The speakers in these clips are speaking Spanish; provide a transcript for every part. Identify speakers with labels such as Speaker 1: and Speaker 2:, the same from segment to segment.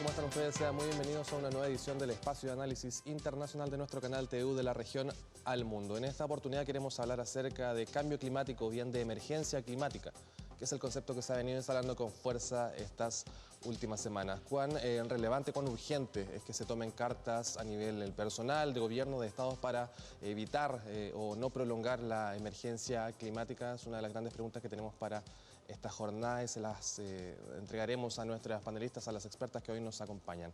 Speaker 1: ¿Cómo están ustedes? Sean muy bienvenidos a una nueva edición del Espacio de Análisis Internacional de nuestro canal TU de la región al mundo. En esta oportunidad queremos hablar acerca de cambio climático, o bien de emergencia climática, que es el concepto que se ha venido instalando con fuerza estas últimas semanas. Cuán relevante, cuán urgente es que se tomen cartas a nivel personal, de gobierno, de estados para evitar o no prolongar la emergencia climática. Es una de las grandes preguntas que tenemos para esta jornada y se las entregaremos a nuestras panelistas, a las expertas que hoy nos acompañan.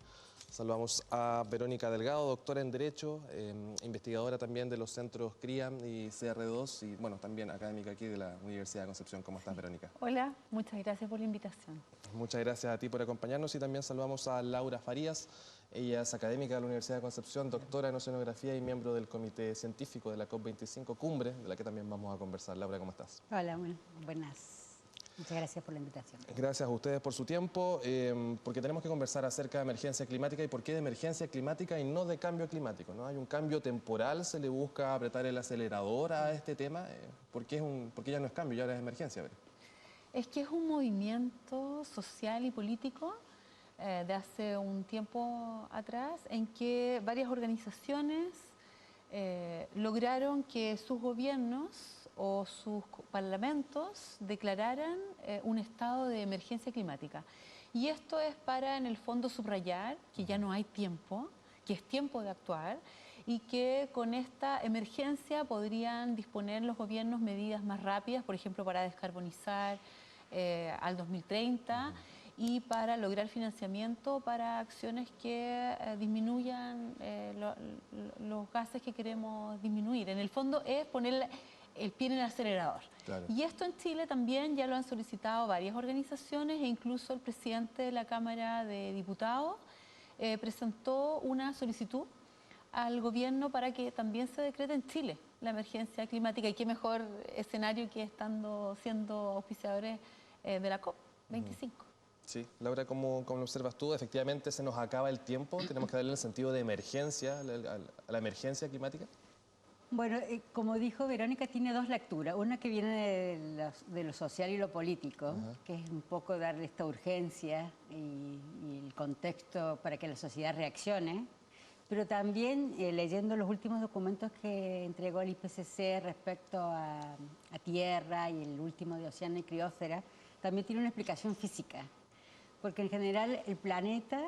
Speaker 1: Saludamos a Verónica Delgado, doctora en Derecho, investigadora también de los centros CRIAM y CR2 y bueno, también académica aquí de la Universidad de Concepción. ¿Cómo estás, Verónica?
Speaker 2: Hola, muchas gracias por la invitación.
Speaker 1: Muchas gracias a ti por acompañarnos y también saludamos a Laura Farías. Ella es académica de la Universidad de Concepción, doctora en Oceanografía y miembro del Comité Científico de la COP25 Cumbre, de la que también vamos a conversar. Laura, ¿cómo estás?
Speaker 3: Hola, buenas. Muchas gracias por la invitación.
Speaker 1: Gracias a ustedes por su tiempo, porque tenemos que conversar acerca de emergencia climática y por qué de emergencia climática y no de cambio climático, ¿no? Hay un cambio temporal, se le busca apretar el acelerador a este tema, porque ya no es cambio, ya ahora es emergencia.
Speaker 2: Es que es un movimiento social y político de hace un tiempo atrás en que varias organizaciones lograron que sus gobiernos o sus parlamentos declararan un estado de emergencia climática. Y esto es para, en el fondo, subrayar que ya no hay tiempo, que es tiempo de actuar y que con esta emergencia podrían disponer los gobiernos medidas más rápidas, por ejemplo, para descarbonizar al 2030 y para lograr financiamiento para acciones que disminuyan los gases que queremos disminuir. En el fondo es poner el pie en el acelerador. Claro. Y esto en Chile también ya lo han solicitado varias organizaciones e incluso el presidente de la Cámara de Diputados presentó una solicitud al gobierno para que también se decrete en Chile la emergencia climática. Y qué mejor escenario que estando siendo auspiciadores de la COP25.
Speaker 1: Sí, Laura, ¿cómo lo observas tú? Efectivamente se nos acaba el tiempo, tenemos que darle el sentido de emergencia a la emergencia climática.
Speaker 3: Bueno, como dijo Verónica, tiene dos lecturas. Una que viene de lo social y lo político, que es un poco darle esta urgencia y el contexto para que la sociedad reaccione. Pero también leyendo los últimos documentos que entregó el IPCC respecto a Tierra y el último de Océano y Criosfera, también tiene una explicación física. Porque en general el planeta,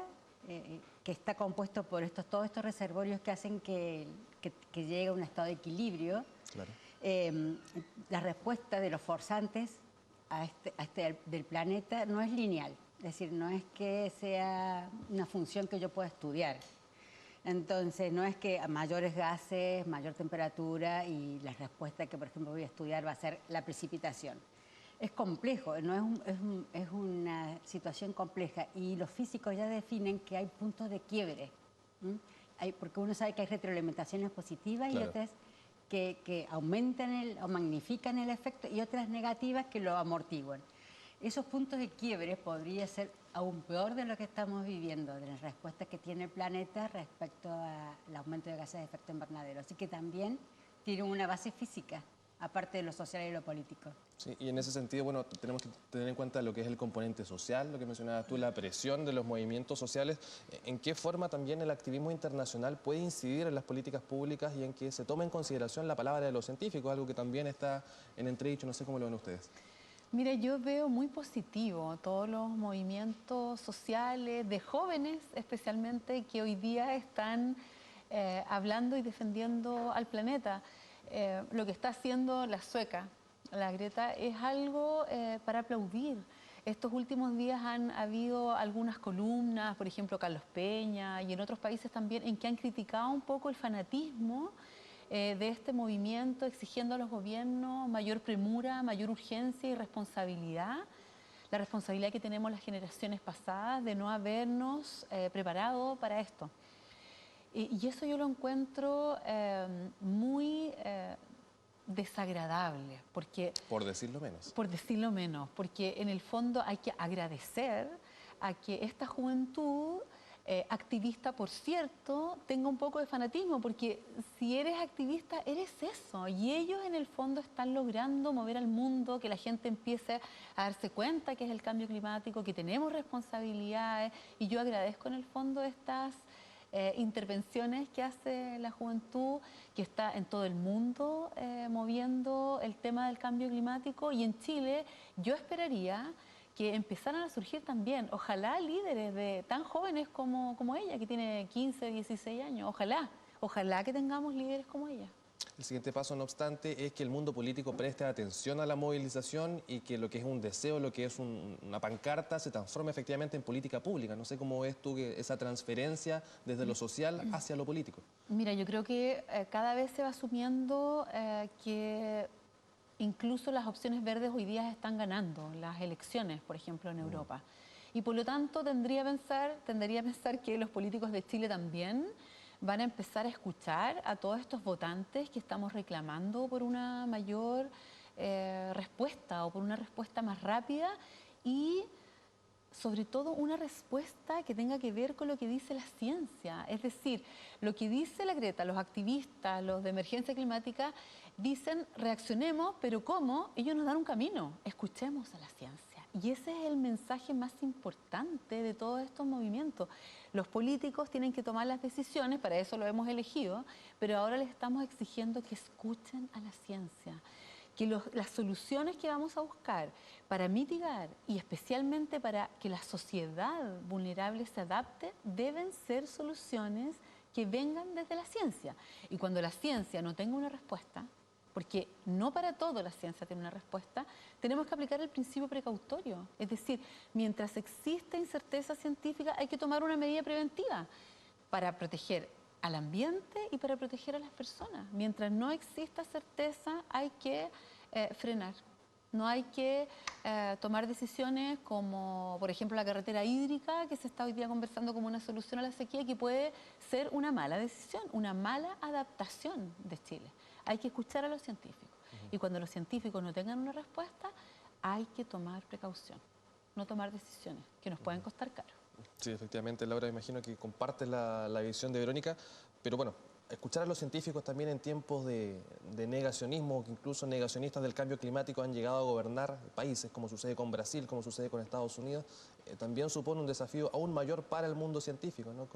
Speaker 3: que está compuesto por todos estos reservorios que hacen que llegue a un estado de equilibrio, claro. La respuesta de los forzantes del planeta no es lineal. Es decir, no es que sea una función que yo pueda estudiar. Entonces, no es que a mayores gases, mayor temperatura y la respuesta que, por ejemplo, voy a estudiar va a ser la precipitación. Es complejo, no es una situación compleja y los físicos ya definen que hay puntos de quiebre, porque uno sabe que hay retroalimentaciones positivas, claro, y otras que aumentan o magnifican el efecto y otras negativas que lo amortiguan. Esos puntos de quiebre podría ser aún peor de lo que estamos viviendo, de las respuestas que tiene el planeta respecto al aumento de gases de efecto invernadero. Así que también tiene una base física, aparte de lo social y lo político.
Speaker 1: Sí, y en ese sentido, bueno, tenemos que tener en cuenta lo que es el componente social, lo que mencionabas tú, la presión de los movimientos sociales. ¿En qué forma también el activismo internacional puede incidir en las políticas públicas y en que se tome en consideración la palabra de los científicos, algo que también está en entredicho? No sé cómo lo ven ustedes.
Speaker 2: Mira, yo veo muy positivo todos los movimientos sociales de jóvenes, especialmente, que hoy día están hablando y defendiendo al planeta. Lo que está haciendo la sueca, la Greta, es algo para aplaudir. Estos últimos días han habido algunas columnas, por ejemplo, Carlos Peña y en otros países también, en que han criticado un poco el fanatismo de este movimiento, exigiendo a los gobiernos mayor premura, mayor urgencia y responsabilidad. La responsabilidad que tenemos las generaciones pasadas de no habernos preparado para esto. Y eso yo lo encuentro muy desagradable, porque...
Speaker 1: Por decirlo menos.
Speaker 2: Por decirlo menos, porque en el fondo hay que agradecer a que esta juventud activista, por cierto, tenga un poco de fanatismo, porque si eres activista, eres eso. Y ellos en el fondo están logrando mover al mundo, que la gente empiece a darse cuenta que es el cambio climático, que tenemos responsabilidades. Y yo agradezco en el fondo estas intervenciones que hace la juventud, que está en todo el mundo moviendo el tema del cambio climático. Y en Chile yo esperaría que empezaran a surgir también, ojalá líderes tan jóvenes como ella, que tiene 15, 16 años, ojalá que tengamos líderes como ella.
Speaker 1: El siguiente paso, no obstante, es que el mundo político preste atención a la movilización y que lo que es un deseo, lo que es una pancarta, se transforme efectivamente en política pública. No sé cómo ves tú que esa transferencia desde lo social hacia lo político.
Speaker 2: Mira, yo creo que cada vez se va asumiendo que incluso las opciones verdes hoy día están ganando las elecciones, por ejemplo, en Europa. Y por lo tanto tendería a pensar que los políticos de Chile también van a empezar a escuchar a todos estos votantes que estamos reclamando por una mayor respuesta o por una respuesta más rápida y sobre todo una respuesta que tenga que ver con lo que dice la ciencia. Es decir, lo que dice la Greta, los activistas, los de emergencia climática, dicen reaccionemos, pero ¿cómo? Ellos nos dan un camino, escuchemos a la ciencia. Y ese es el mensaje más importante de todos estos movimientos. Los políticos tienen que tomar las decisiones, para eso lo hemos elegido, pero ahora les estamos exigiendo que escuchen a la ciencia. Que las soluciones que vamos a buscar para mitigar y especialmente para que la sociedad vulnerable se adapte, deben ser soluciones que vengan desde la ciencia. Y cuando la ciencia no tenga una respuesta, porque no para todo la ciencia tiene una respuesta, tenemos que aplicar el principio precautorio. Es decir, mientras exista incerteza científica hay que tomar una medida preventiva para proteger al ambiente y para proteger a las personas. Mientras no exista certeza hay que frenar. No hay que tomar decisiones como, por ejemplo, la carretera hídrica, que se está hoy día conversando como una solución a la sequía, que puede ser una mala decisión, una mala adaptación de Chile. Hay que escuchar a los científicos. Y cuando los científicos no tengan una respuesta, hay que tomar precaución, no tomar decisiones que nos pueden costar caro.
Speaker 1: Sí, efectivamente, Laura, imagino que compartes la visión de Verónica, pero bueno, escuchar a los científicos también en tiempos de negacionismo, que incluso negacionistas del cambio climático han llegado a gobernar países, como sucede con Brasil, como sucede con Estados Unidos, también supone un desafío aún mayor para el mundo científico, ¿no?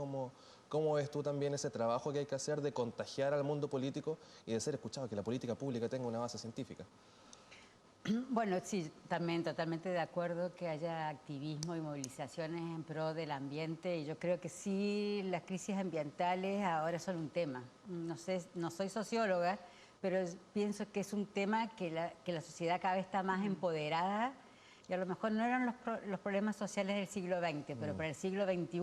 Speaker 1: ¿Cómo ves tú también ese trabajo que hay que hacer de contagiar al mundo político y de ser escuchado, que la política pública tenga una base científica?
Speaker 3: Bueno, sí, también totalmente de acuerdo que haya activismo y movilizaciones en pro del ambiente. Y yo creo que sí, las crisis ambientales ahora son un tema. No sé, no soy socióloga, pero pienso que es un tema que la sociedad cada vez está más empoderada. Y a lo mejor no eran los problemas sociales del siglo XX, pero para el siglo XXI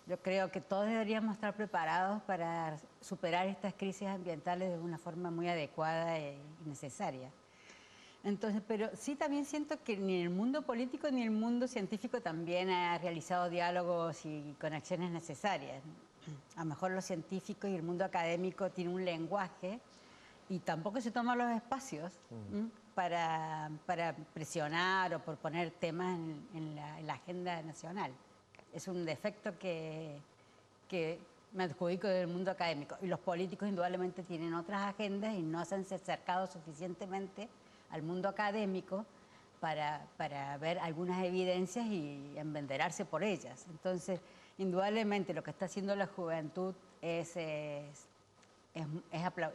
Speaker 3: yo creo que todos deberíamos estar preparados para superar estas crisis ambientales de una forma muy adecuada y necesaria. Entonces, pero sí también siento que ni el mundo político ni el mundo científico también ha realizado diálogos y conexiones necesarias. A lo mejor los científicos y el mundo académico tienen un lenguaje y tampoco se toman los espacios para presionar o por poner temas en la agenda nacional. Es un defecto que me adjudico del mundo académico. Y los políticos indudablemente tienen otras agendas y no se han acercado suficientemente al mundo académico para ver algunas evidencias y embanderarse por ellas. Entonces, indudablemente lo que está haciendo la juventud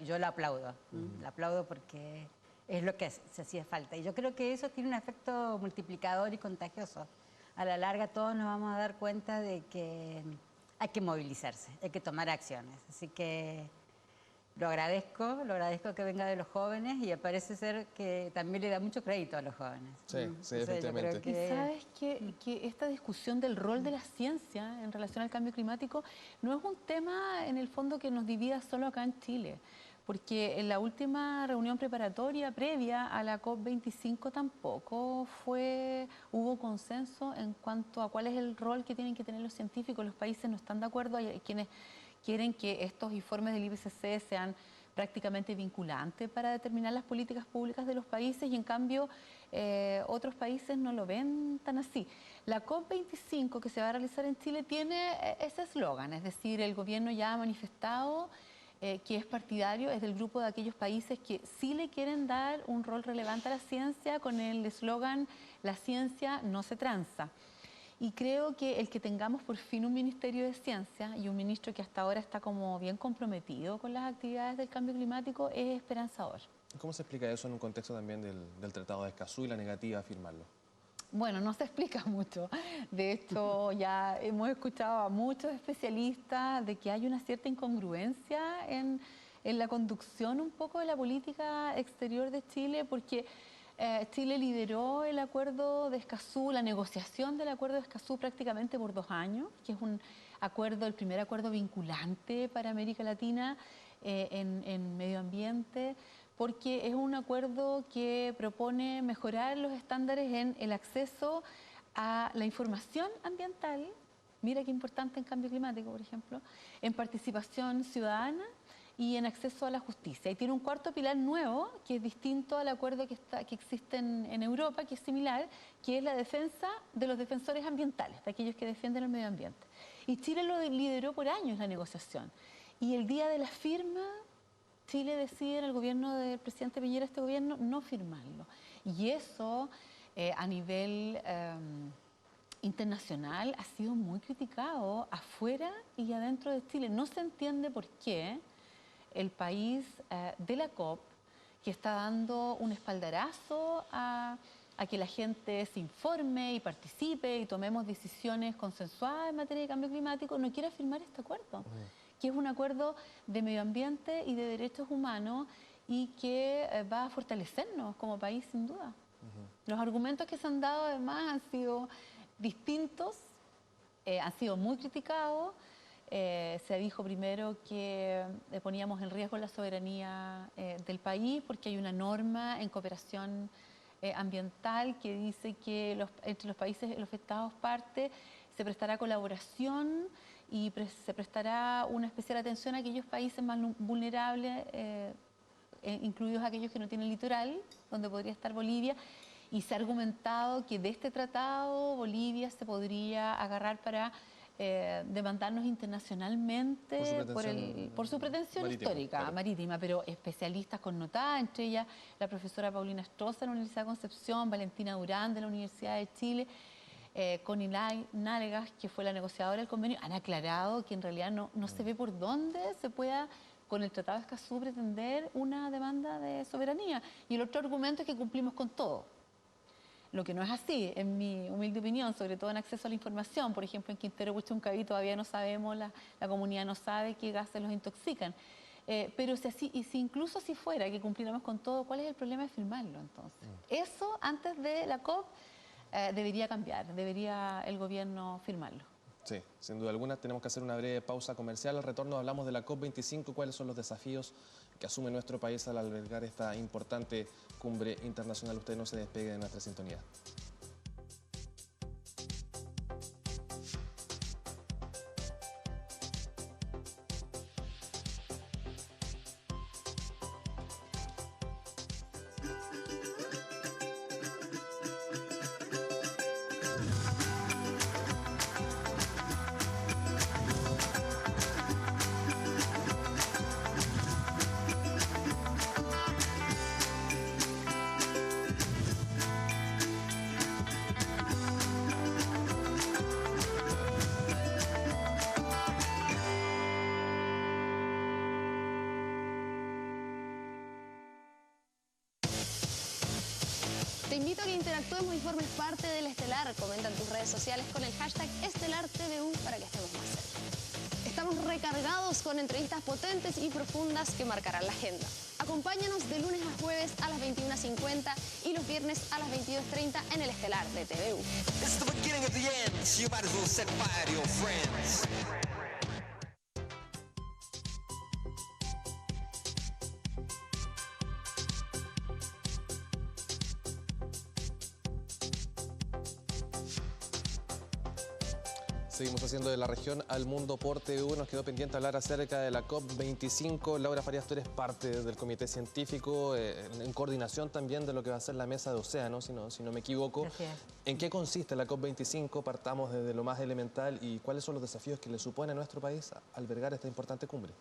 Speaker 3: yo la aplaudo. La aplaudo porque es lo que se hacía falta. Y yo creo que eso tiene un efecto multiplicador y contagioso. A la larga todos nos vamos a dar cuenta de que hay que movilizarse, hay que tomar acciones. Así que lo agradezco que venga de los jóvenes y parece ser que también le da mucho crédito a los jóvenes.
Speaker 1: Sí, sí, efectivamente.
Speaker 2: Y sabes que esta discusión del rol de la ciencia en relación al cambio climático no es un tema en el fondo que nos divida solo acá en Chile, porque en la última reunión preparatoria previa a la COP25 tampoco hubo consenso en cuanto a cuál es el rol que tienen que tener los científicos. Los países no están de acuerdo, hay quienes quieren que estos informes del IPCC sean prácticamente vinculante para determinar las políticas públicas de los países y en cambio otros países no lo ven tan así. La COP25 que se va a realizar en Chile tiene ese eslogan, es decir, el gobierno ya ha manifestado que es partidario, es del grupo de aquellos países que sí le quieren dar un rol relevante a la ciencia con el eslogan "La ciencia no se tranza". Y creo que el que tengamos por fin un Ministerio de Ciencia y un ministro que hasta ahora está como bien comprometido con las actividades del cambio climático es esperanzador.
Speaker 1: ¿Cómo se explica eso en un contexto también del Tratado de Escazú y la negativa a firmarlo?
Speaker 2: Bueno, no se explica mucho. De hecho, ya hemos escuchado a muchos especialistas de que hay una cierta incongruencia en la conducción un poco de la política exterior de Chile, porque Chile lideró el acuerdo de Escazú, la negociación del acuerdo de Escazú prácticamente por 2 años, que es un acuerdo, el primer acuerdo vinculante para América Latina en medio ambiente, porque es un acuerdo que propone mejorar los estándares en el acceso a la información ambiental, mira qué importante en cambio climático, por ejemplo, en participación ciudadana y en acceso a la justicia. Y tiene un cuarto pilar nuevo, que es distinto al acuerdo que existe en Europa, que es similar, que es la defensa de los defensores ambientales, de aquellos que defienden el medio ambiente. Y Chile lo lideró por años la negociación. Y el día de la firma, Chile decide, en el gobierno del presidente Piñera, este gobierno, no firmarlo. Y eso, a nivel internacional, ha sido muy criticado afuera y adentro de Chile. No se entiende por qué el país de la COP, que está dando un espaldarazo a que la gente se informe y participe y tomemos decisiones consensuadas en materia de cambio climático, no quiere firmar este acuerdo, que es un acuerdo de medio ambiente y de derechos humanos y que va a fortalecernos como país sin duda. Los argumentos que se han dado además han sido distintos, han sido muy criticados. Se dijo primero que poníamos en riesgo la soberanía del país porque hay una norma en cooperación ambiental que dice que entre los países, los estados parte, se prestará colaboración y se prestará una especial atención a aquellos países más vulnerables, incluidos aquellos que no tienen litoral, donde podría estar Bolivia. Y se ha argumentado que de este tratado Bolivia se podría agarrar para demandarnos internacionalmente por su pretensión histórica, claro, marítima, pero especialistas connotadas, entre ellas la profesora Paulina Stroza de la Universidad de Concepción, Valentina Durán de la Universidad de Chile, Connie Nalgas, que fue la negociadora del convenio, han aclarado que en realidad no se ve por dónde se pueda, con el Tratado de Escazú, pretender una demanda de soberanía. Y el otro argumento es que cumplimos con todo. Lo que no es así, en mi humilde opinión, sobre todo en acceso a la información. Por ejemplo, en Quintero Puchuncaví todavía no sabemos, la comunidad no sabe qué gases los intoxican. Pero si incluso si fuera que cumpliéramos con todo, ¿cuál es el problema de firmarlo entonces? Eso, antes de la COP, debería cambiar, debería el gobierno firmarlo.
Speaker 1: Sí, sin duda alguna. Tenemos que hacer una breve pausa comercial. Al retorno hablamos de la COP25, cuáles son los desafíos que asume nuestro país al albergar esta importante cumbre internacional. Usted no se despegue de nuestra sintonía.
Speaker 4: Te invito a que interactúemos y formes parte del Estelar. Comenta en tus redes sociales con el hashtag EstelarTVU para que estemos más cerca. Estamos recargados con entrevistas potentes y profundas que marcarán la agenda. Acompáñanos de lunes a jueves a las 21:50 y los viernes a las 22:30 en el Estelar de TVU.
Speaker 1: Seguimos haciendo de la región al mundo por TVU. Nos quedó pendiente hablar acerca de la COP25. Laura Farías, tú eres parte del comité científico, en coordinación también de lo que va a ser la mesa de océanos, si no me equivoco.
Speaker 3: Gracias.
Speaker 1: ¿En qué consiste la COP25? Partamos desde lo más elemental y cuáles son los desafíos que le supone a nuestro país albergar esta importante cumbre.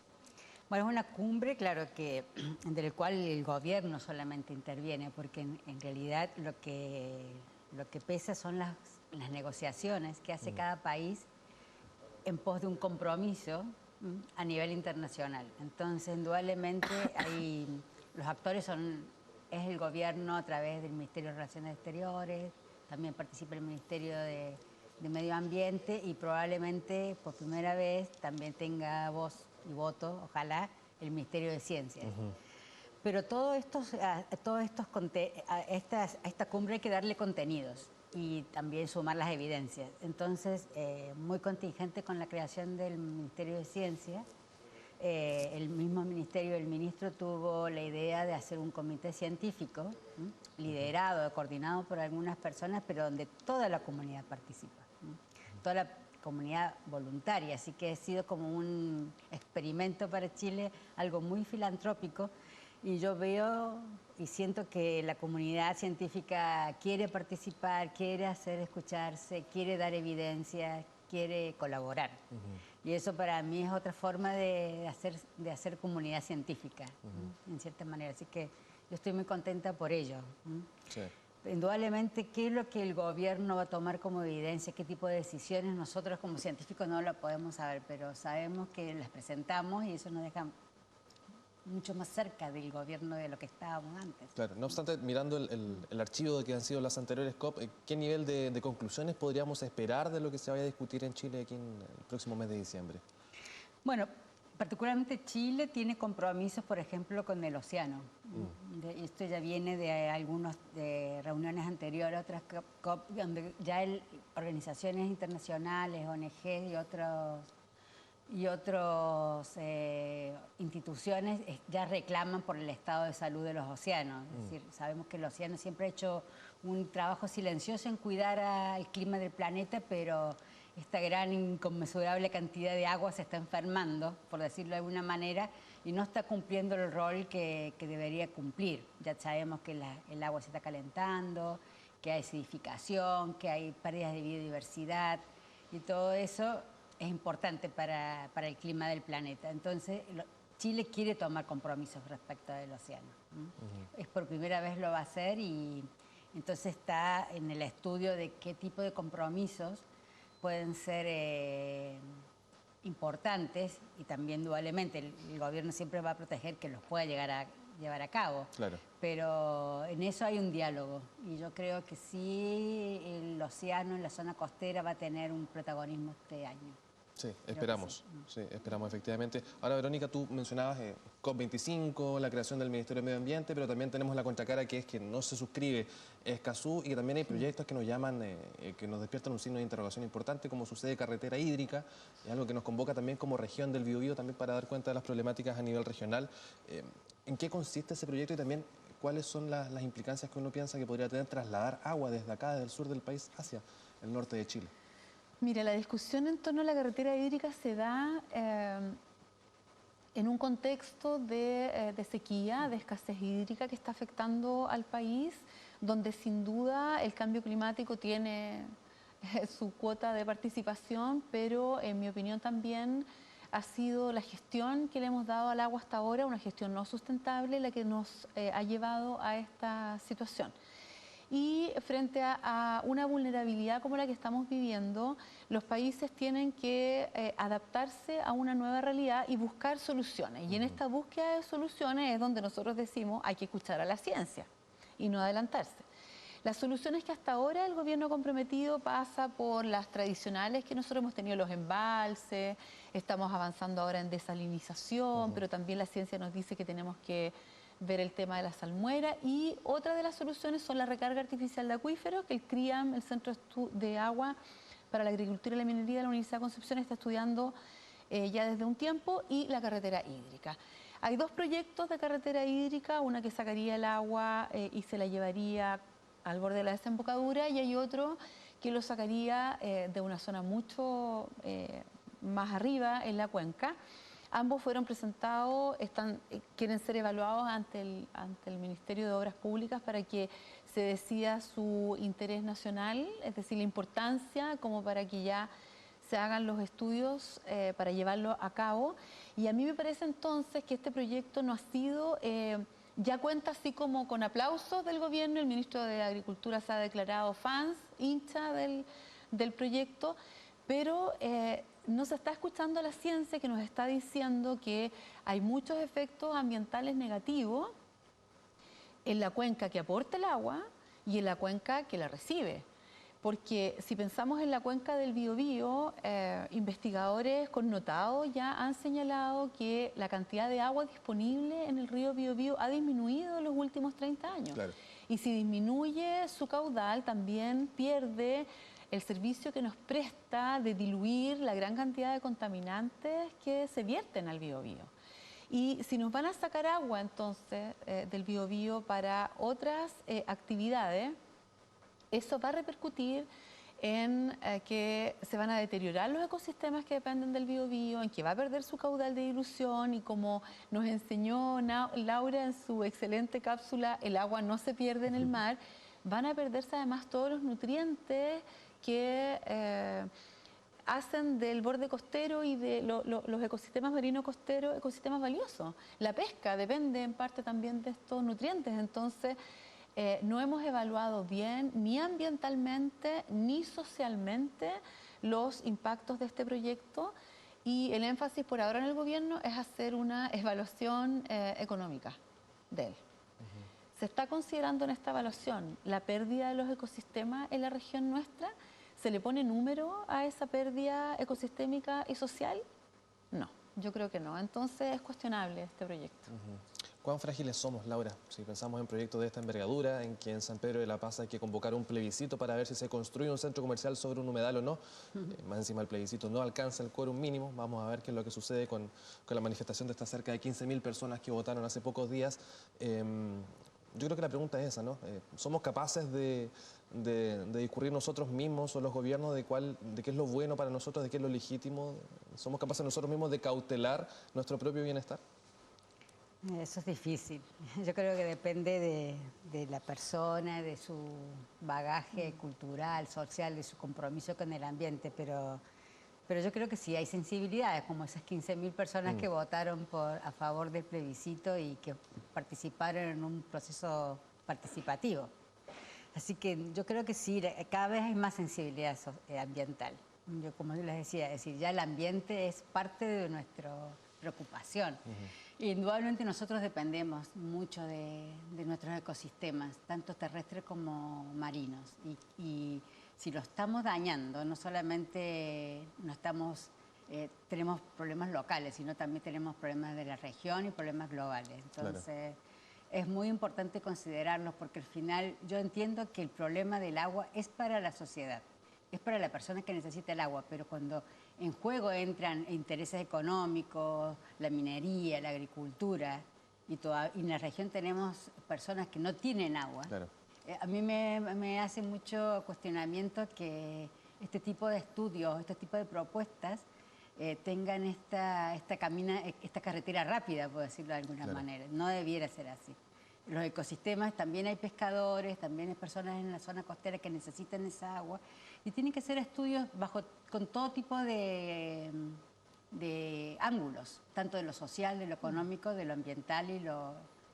Speaker 3: Bueno, es una cumbre, claro, que del cual el gobierno solamente interviene, porque en realidad lo que pesa son las negociaciones que hace cada país en pos de un compromiso a nivel internacional. Entonces, indudablemente, los actores es el gobierno a través del Ministerio de Relaciones Exteriores, también participa el Ministerio de Medio Ambiente y probablemente por primera vez también tenga voz y voto, ojalá, el Ministerio de Ciencias. Pero a esta cumbre hay que darle contenidos y también sumar las evidencias. Entonces, muy contingente con la creación del Ministerio de Ciencia, el mismo ministerio, el ministro tuvo la idea de hacer un comité científico, liderado, coordinado por algunas personas, pero donde toda la comunidad participa, toda la comunidad voluntaria, así que ha sido como un experimento para Chile, algo muy filantrópico, y yo veo y siento que la comunidad científica quiere participar, quiere hacer escucharse, quiere dar evidencia, quiere colaborar. Y eso para mí es otra forma de hacer comunidad científica, en cierta manera. Así que yo estoy muy contenta por ello.
Speaker 1: Sí.
Speaker 3: Indudablemente, ¿qué es lo que el gobierno va a tomar como evidencia? ¿Qué tipo de decisiones? Nosotros como científicos no lo podemos saber, pero sabemos que las presentamos y eso nos deja mucho más cerca del gobierno de lo que estábamos antes.
Speaker 1: Claro, no obstante, mirando el archivo de que han sido las anteriores COP, ¿qué nivel de conclusiones podríamos esperar de lo que se vaya a discutir en Chile aquí en el próximo mes de diciembre?
Speaker 3: Bueno, particularmente Chile tiene compromisos, por ejemplo, con el océano. Esto ya viene de algunas reuniones anteriores, otras COP, donde ya organizaciones internacionales, ONG y otras instituciones ya reclaman por el estado de salud de los océanos. Es decir, sabemos que el océano siempre ha hecho un trabajo silencioso en cuidar al clima del planeta, pero esta gran inconmensurable cantidad de agua se está enfermando, por decirlo de alguna manera, y no está cumpliendo el rol que debería cumplir. Ya sabemos que el agua se está calentando, que hay acidificación, que hay pérdidas de biodiversidad, y todo eso es importante para el clima del planeta. Entonces, Chile quiere tomar compromisos respecto del océano. Es por primera vez lo va a hacer y entonces está en el estudio de qué tipo de compromisos pueden ser importantes y también indudablemente el gobierno siempre va a proteger que los pueda llevar a cabo.
Speaker 1: Claro.
Speaker 3: Pero en eso hay un diálogo y yo creo que sí el océano en la zona costera va a tener un protagonismo este año.
Speaker 1: Sí, esperamos. Sí, esperamos efectivamente. Ahora, Verónica, tú mencionabas COP25, la creación del Ministerio de Medio Ambiente, pero también tenemos la contracara que es que no se suscribe Escazú y que también hay proyectos que nos llaman, que nos despiertan un signo de interrogación importante, como sucede Carretera Hídrica, es algo que nos convoca también como región del Biobío también para dar cuenta de las problemáticas a nivel regional. ¿En qué consiste ese proyecto y también cuáles son las implicancias que uno piensa que podría tener trasladar agua desde acá, desde el sur del país, hacia el norte de Chile?
Speaker 2: Mira, la discusión en torno a la carretera hídrica se da en un contexto de sequía, de escasez hídrica que está afectando al país, donde sin duda el cambio climático tiene su cuota de participación, pero en mi opinión también ha sido la gestión que le hemos dado al agua hasta ahora, una gestión no sustentable, la que nos ha llevado a esta situación. Y frente a una vulnerabilidad como la que estamos viviendo, los países tienen que adaptarse a una nueva realidad y buscar soluciones. Y en esta búsqueda de soluciones es donde nosotros decimos hay que escuchar a la ciencia y no adelantarse. Las soluciones que hasta ahora el gobierno comprometido pasa por las tradicionales que nosotros hemos tenido, los embalses, estamos avanzando ahora en desalinización, pero también la ciencia nos dice que tenemos que ver el tema de la salmuera y otra de las soluciones son la recarga artificial de acuíferos que el CRIAM, el Centro de Agua para la Agricultura y la Minería de la Universidad de Concepción está estudiando ya desde un tiempo y la carretera hídrica. Hay dos proyectos de carretera hídrica, una que sacaría el agua y se la llevaría al borde de la desembocadura y hay otro que lo sacaría de una zona mucho más arriba en la cuenca. Ambos fueron presentados, quieren ser evaluados ante el Ministerio de Obras Públicas para que se decida su interés nacional, es decir, la importancia como para que ya se hagan los estudios para llevarlo a cabo. Y a mí me parece entonces que este proyecto no ha sido, ya cuenta así como con aplausos del gobierno. El ministro de Agricultura se ha declarado hincha del proyecto, pero no se está escuchando a la ciencia, que nos está diciendo que hay muchos efectos ambientales negativos en la cuenca que aporta el agua y en la cuenca que la recibe. Porque si pensamos en la cuenca del Biobío, investigadores connotados ya han señalado que la cantidad de agua disponible en el río Biobío ha disminuido en los últimos 30 años. Claro. Y si disminuye su caudal, también pierde el servicio que nos presta de diluir la gran cantidad de contaminantes que se vierten al Biobío. Y si nos van a sacar agua entonces del Biobío para otras actividades, eso va a repercutir en que se van a deteriorar los ecosistemas que dependen del Biobío, en que va a perder su caudal de dilución, y como nos enseñó Laura en su excelente cápsula, el agua no se pierde en el mar, van a perderse además todos los nutrientes que hacen del borde costero y de los ecosistemas marinos costeros ecosistemas valiosos. La pesca depende en parte también de estos nutrientes, entonces no hemos evaluado bien ni ambientalmente ni socialmente los impactos de este proyecto, y el énfasis por ahora en el gobierno es hacer una evaluación económica de él. Se está considerando en esta evaluación la pérdida de los ecosistemas en la región nuestra. ¿Se le pone número a esa pérdida ecosistémica y social? No, yo creo que no. Entonces es cuestionable este proyecto.
Speaker 1: ¿Cuán frágiles somos, Laura? Si pensamos en proyectos de esta envergadura, en que en San Pedro de la Paz hay que convocar un plebiscito para ver si se construye un centro comercial sobre un humedal o no. Más encima el plebiscito no alcanza el quórum mínimo. Vamos a ver qué es lo que sucede con la manifestación de estas cerca de 15.000 personas que votaron hace pocos días. Yo creo que la pregunta es esa, ¿no? ¿Somos capaces de discurrir nosotros mismos o los gobiernos de qué es lo bueno para nosotros, de qué es lo legítimo? ¿Somos capaces nosotros mismos de cautelar nuestro propio bienestar?
Speaker 3: Eso es difícil. Yo creo que depende de la persona, de su bagaje cultural, social, de su compromiso con el ambiente, pero yo creo que sí hay sensibilidades, como esas 15.000 personas que votaron a favor del plebiscito y que participaron en un proceso participativo. Así que yo creo que sí, cada vez hay más sensibilidad ambiental. Yo, como les decía, es decir, ya el ambiente es parte de nuestra preocupación. Y indudablemente nosotros dependemos mucho de nuestros ecosistemas, tanto terrestres como marinos. Y si lo estamos dañando, no solamente tenemos problemas locales, sino también tenemos problemas de la región y problemas globales. Entonces, es muy importante considerarlos, porque al final yo entiendo que el problema del agua es para la sociedad, es para la persona que necesita el agua, pero cuando en juego entran intereses económicos, la minería, la agricultura, y en la región tenemos personas que no tienen agua. Claro. A mí me hace mucho cuestionamiento que este tipo de estudios, este tipo de propuestas tengan esta carretera rápida, por decirlo de alguna manera. No debiera ser así. Los ecosistemas, también hay pescadores, también hay personas en la zona costera que necesitan esa agua, y tienen que ser estudios con todo tipo de ángulos, tanto de lo social, de lo económico, de lo ambiental y lo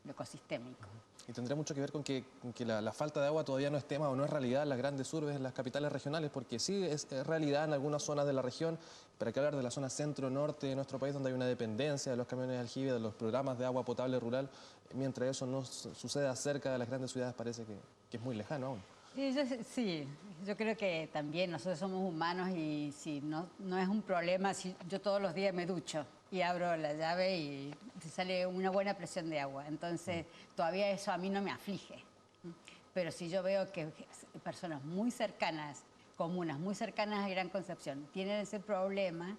Speaker 3: ecosistémico.
Speaker 1: Y tendrá mucho que ver con que la falta de agua todavía no es tema o no es realidad en las grandes urbes, en las capitales regionales, porque sí es realidad en algunas zonas de la región, pero hay que hablar de la zona centro-norte de nuestro país, donde hay una dependencia de los camiones de aljibe, de los programas de agua potable rural. Mientras eso no suceda cerca de las grandes ciudades, parece que es muy lejano aún.
Speaker 3: Sí, yo creo que también nosotros somos humanos, y si no es un problema, si yo todos los días me ducho y abro la llave y sale una buena presión de agua. Entonces, todavía eso a mí no me aflige. Pero si yo veo que personas muy cercanas, comunas muy cercanas a Gran Concepción, tienen ese problema,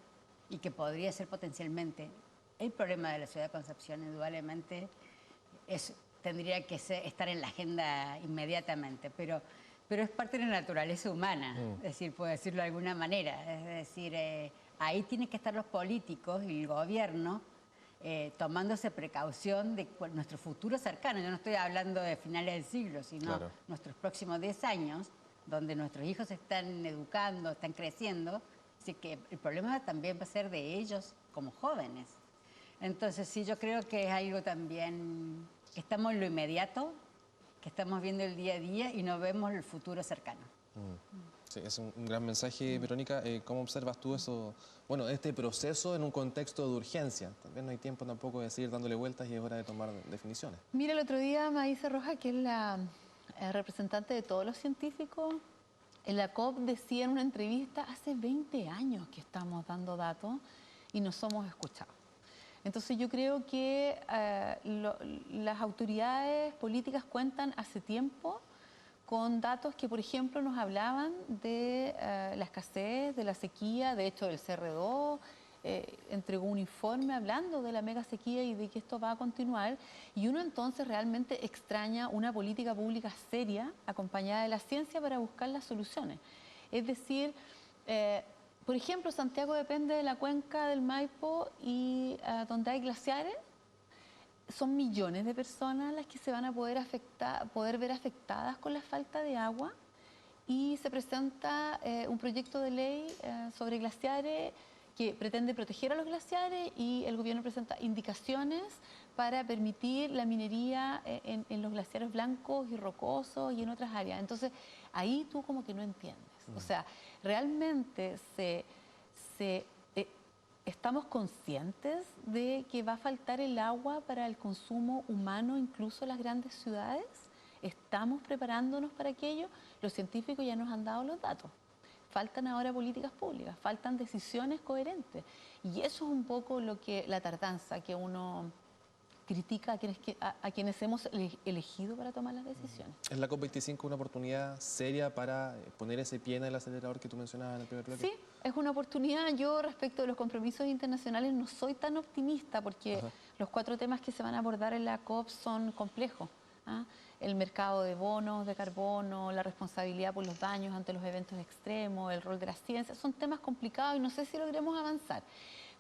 Speaker 3: y que podría ser potencialmente el problema de la ciudad de Concepción, indudablemente tendría que estar en la agenda inmediatamente. Pero pero es parte de la naturaleza humana, es decir, puedo decirlo de alguna manera. Es decir, ahí tienen que estar los políticos y el gobierno tomándose precaución de nuestro futuro cercano. Yo no estoy hablando de finales del siglo, sino nuestros próximos 10 años, donde nuestros hijos se están educando, están creciendo. Así que el problema también va a ser de ellos como jóvenes. Entonces, sí, yo creo que es algo también que estamos en lo inmediato, que estamos viendo el día a día y no vemos el futuro cercano.
Speaker 1: Sí, es un gran mensaje, Verónica. ¿Cómo observas tú eso? Bueno, este proceso en un contexto de urgencia. También no hay tiempo tampoco de seguir dándole vueltas y es hora de tomar definiciones.
Speaker 2: Mira, el otro día Maísa Roja, que es la representante de todos los científicos, en la COP decía en una entrevista, hace 20 años que estamos dando datos y no somos escuchados. Entonces yo creo que las autoridades políticas cuentan hace tiempo con datos que, por ejemplo, nos hablaban de la escasez, de la sequía. De hecho, el CR2 entregó un informe hablando de la mega sequía y de que esto va a continuar. Y uno entonces realmente extraña una política pública seria, acompañada de la ciencia, para buscar las soluciones. Es decir, por ejemplo, Santiago depende de la cuenca del Maipo y donde hay glaciares. Son millones de personas las que se van a poder ver afectadas con la falta de agua, y se presenta un proyecto de ley sobre glaciares que pretende proteger a los glaciares, y el gobierno presenta indicaciones para permitir la minería en los glaciares blancos y rocosos y en otras áreas. Entonces, ahí tú como que no entiendes. O sea, realmente ¿estamos conscientes de que va a faltar el agua para el consumo humano, incluso en las grandes ciudades? ¿Estamos preparándonos para aquello? Los científicos ya nos han dado los datos. Faltan ahora políticas públicas, faltan decisiones coherentes. Y eso es un poco la tardanza que uno critica a quienes hemos elegido para tomar las decisiones.
Speaker 1: ¿Es la COP25 una oportunidad seria para poner ese pie en el acelerador que tú mencionabas en el primer bloque?
Speaker 2: Sí, es una oportunidad. Yo, respecto de los compromisos internacionales, no soy tan optimista, porque los 4 temas que se van a abordar en la COP son complejos. El mercado de bonos de carbono, la responsabilidad por los daños ante los eventos extremos, el rol de la ciencia, son temas complicados y no sé si logremos avanzar.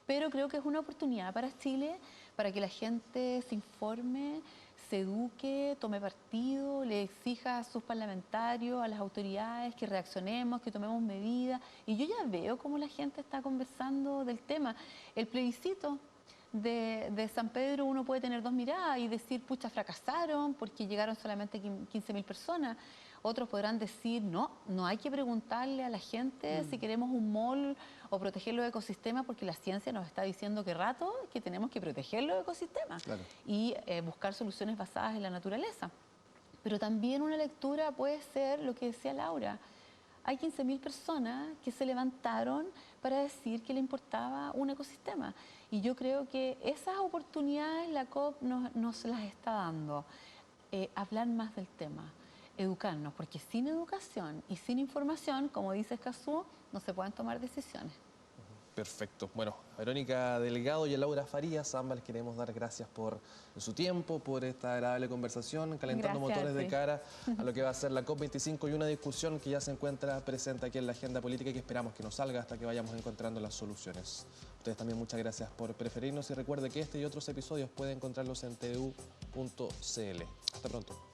Speaker 2: Pero creo que es una oportunidad para Chile, para que la gente se informe, se eduque, tome partido, le exija a sus parlamentarios, a las autoridades que reaccionemos, que tomemos medidas. Y yo ya veo cómo la gente está conversando del tema. El plebiscito de San Pedro, uno puede tener 2 miradas y decir, pucha, fracasaron porque llegaron solamente 15.000 personas. Otros podrán decir, no hay que preguntarle a la gente si queremos un mall o proteger los ecosistemas, porque la ciencia nos está diciendo que rato que tenemos que proteger los ecosistemas y buscar soluciones basadas en la naturaleza. Pero también una lectura puede ser lo que decía Laura. Hay 15.000 personas que se levantaron para decir que le importaba un ecosistema. Y yo creo que esas oportunidades la COP nos las está dando. Hablar más del tema, educarnos, porque sin educación y sin información, como dice Escazú, no se pueden tomar decisiones.
Speaker 1: Perfecto. Bueno, a Verónica Delgado y a Laura Farías, ambas les queremos dar gracias por su tiempo, por esta agradable conversación, calentando motores de cara a lo que va a ser la COP25 y una discusión que ya se encuentra presente aquí en la agenda política y que esperamos que no salga hasta que vayamos encontrando las soluciones. Ustedes también muchas gracias por preferirnos y recuerde que este y otros episodios pueden encontrarlos en tvu.cl. Hasta pronto.